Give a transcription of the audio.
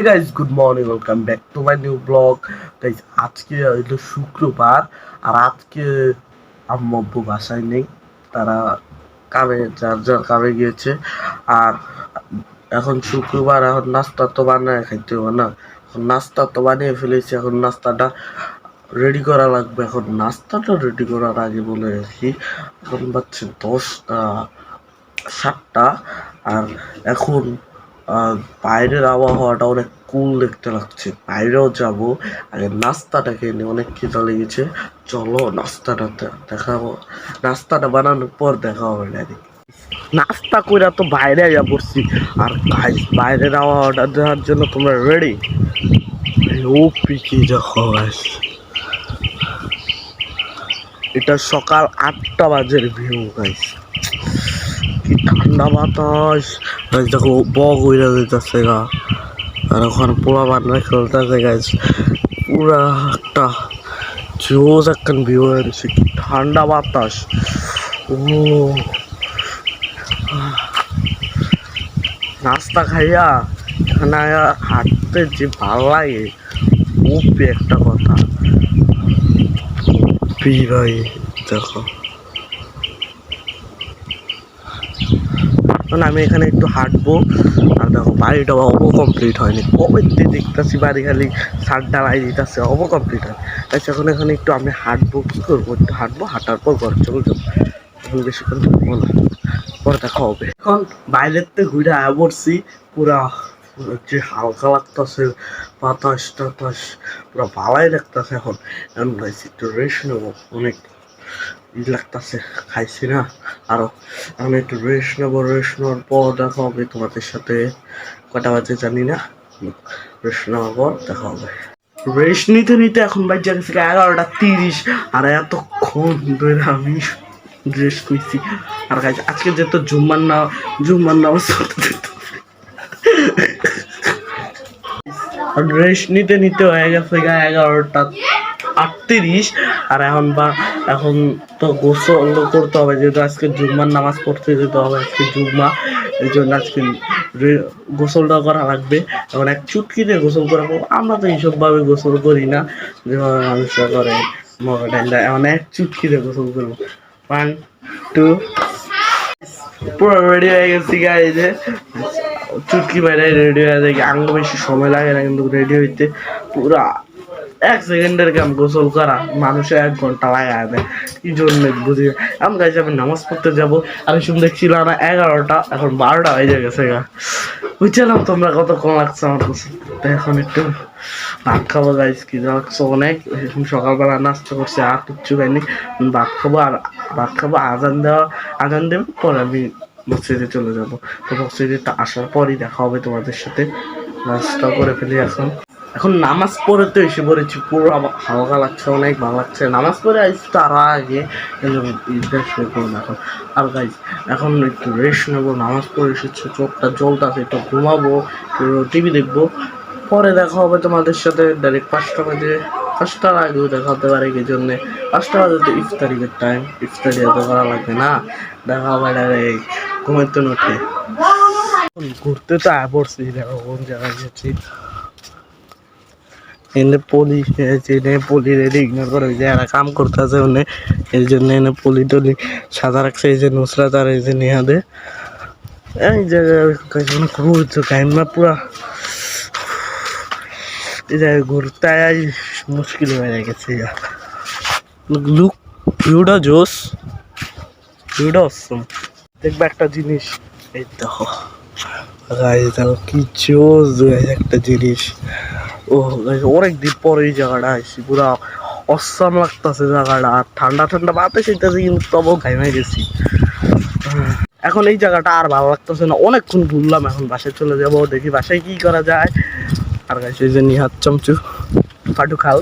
Hey guys, good morning. Welcome back to my new vlog. Guys, আজকে হইলো শুক্রবার আর আজকে আম্মু আব্বু বাসায় নেই, তারা কামে যার যার কামে গিয়েছে। আর এখন শুক্রবার, এখন নাস্তা তো বানায় খাইতে হবে না, এখন নাস্তা তো বানিয়ে ফেলেছি, এখন নাস্তাটা রেডি করা লাগবে। এখন নাস্তাটা রেডি করার আগে বলে রাখি, এখন বাজছে 7টা। আর এখন বাইরের আবহাওয়াটা অনেক কুল দেখতে লাগছে, বাইরেও যাব। আগে নাস্তাটা খেয়ে নিই, অনেক খিদা লেগেছে। চলো নাস্তাটা দেখাবো, নাস্তাটা বানানোর পর দেখা হবে ডাইরেক্ট। নাস্তা কইরা তো বাইরে যা পড়ছি, আর গাইস বাইরের আবহাওয়াটা দেখার জন্য তোমরা রেডি? ও পিকে দেখো গাইস, এটা সকাল 8টা বাজের ভিউ গাইস। কি ঠান্ডা বাতাস গাইস, দেখো বগ হইয়া যেতেছে গা। আর ওখানে পোলা বান্না খেলতেছে গাইস, পুরা একটা জোস একটা ভিউ হয়েছে। কি ঠান্ডা বাতাস, ও নাস্তা খাইয়া এখানে হাঁটতে যে ভালো লাগে, ওপি একটা কথা ভাই। দেখো আমি এখানে একটু হাঁটবো। আর দেখো বাড়িটা অব কমপ্লিট হয়নি, কবে দেখতেছি বাড়ি খালি ছাদ ঢালাই দিতেছে, অব কমপ্লিট হয়। আচ্ছা এখন এখানে একটু আমি হাঁটবো, কি করবো, একটু হাঁটবো, হাঁটার পর ঘর চলে যাবো। এখন বেশিক্ষণ থাকবো না, পরে দেখা হবে। এখন বাইরের থেকে ঘুরে আয়া পড়ছি, পুরা যে হালকা লাগতেছে, বাতাস টাতাস পুরা ভালাই লাগতেছে। এখন একটু রেস্ট নেবো, অনেক লাগতেছে, খাইছি না আরো। আমি একটু রেস্ট নেবো, রেস্ট নেওয়ার পর দেখা হবে তোমাদের সাথে। কটা বাজে জানি না, রেস্ট নেওয়ার পর দেখা হবে। রেস্ট নিতে নিতে এখন বাজে গেছে 11:30, আর এতক্ষণ ধরে আমি রেস্ট নিচ্ছি। আর আজকে যেহেতু জুম্মার নামাজ রেস্ট নিতে নিতে হয়ে গেছে 11:38। আর এখন তো গোসল করতে হবে, যেহেতু আজকে জুম্মার নামাজ পড়তে যেতে হবে, আজকে জুম্মা, এই জন্য আজকে গোসলটা করা লাগবে। এখন এক চুটকিতে গোসল করাবো, আমরা তো এইসবভাবে গোসল করি না যেভাবে মানুষরা করে মোবাইলটা। এখন এক চুটকিতে গোসল করবো। 1 2 পুরো রেডি হয়ে গেছি গাইস, যে চুটকি বাইরে রেডি হয়ে যায়, আঙ্গ বেশি সময় লাগে না কিন্তু রেডি হইতে। পুরা 1 সেকেন্ডের কাম গোসল করা, মানুষের 1 ঘন্টা লাগায় দেয়, কি জন্য বুঝি। আমি গাইছি আমি নামাজ পড়তে যাবো, আমি শুনে দেখছিলাম না 11টা, এখন 12টা হয়ে গেছে গা। বুঝছিলাম তোমরা কত কম লাগছে আমার গোসল করতে। এখন একটু ভাত খাবো গাইস, কি লাগছে অনেক। সকালবেলা নাস্তা করছি, আর কিচ্ছু খাইনি। ভাত খাবো, আর ভাত খাবো, আজান দেবো, পরে আমি মসজিদে চলে যাবো। তো মসজিদে আসার পরই দেখা হবে তোমাদের সাথে। নাস্তা করে ফেলি এখন নামাজ পড়ে তো এসে পড়েছি, পুরো হালকা লাগছে, অনেক ভালো লাগছে। নামাজ পড়ে আসছি তার আগে শুরু করবো এখন। আর গাইজ এখন একটু রেস্ট নেবো, নামাজ পড়ে এসেছে, চোখটা জ্বলতেছে, একটু ঘুমাবো, টিভি দেখবো, পরে দেখা হবে তোমাদের সাথে ডাইরেক্ট 5টা বাজে। 5টার আগেও দেখা হতে পারে, কি জন্যে 5টা বাজে তো ইফতারির টাইম, ইফতারি এত করা লাগবে না, দেখা হবে ডাইরেক্ট ঘুমাইতে উঠে। ঘুরতে তো আয় পড়ছি, দেখো কোন জায়গায় গেছি। এনে পলি রেডি ইগনোর করে যারা কাম করতেছে ওনে, এই জন্য এনে পলি টলি সাদা রাখছে। এই যে নুসরাত আর এই যে নেহাদে, এই জায়গায় ঘুরছে পুরা, এই জায়গায় ঘুরতে মুশকিল হয়ে গেছে। লুক ভিউটা জোস, ভিউটা অসম। দেখবে একটা জিনিস, এই দেখো দেখো কি জোস একটা জিনিস। ও অনেকদিন পরে এই জায়গাটা আসছি, পুরা অসাম লাগতেছে জায়গাটা। আর ঠান্ডা ঠান্ডা বাতাস হইতেছে, কিন্তু তবু ঘাইমে গেছি। এখন এই জায়গাটা আর ভালো লাগতেছে না, অনেকক্ষণ ঘুরলাম, এখন বাসায় চলে যাবো, দেখি বাসায় কি করা যায়। আর গাইছে এই যে নিহাত চামচু ফাটু খাল।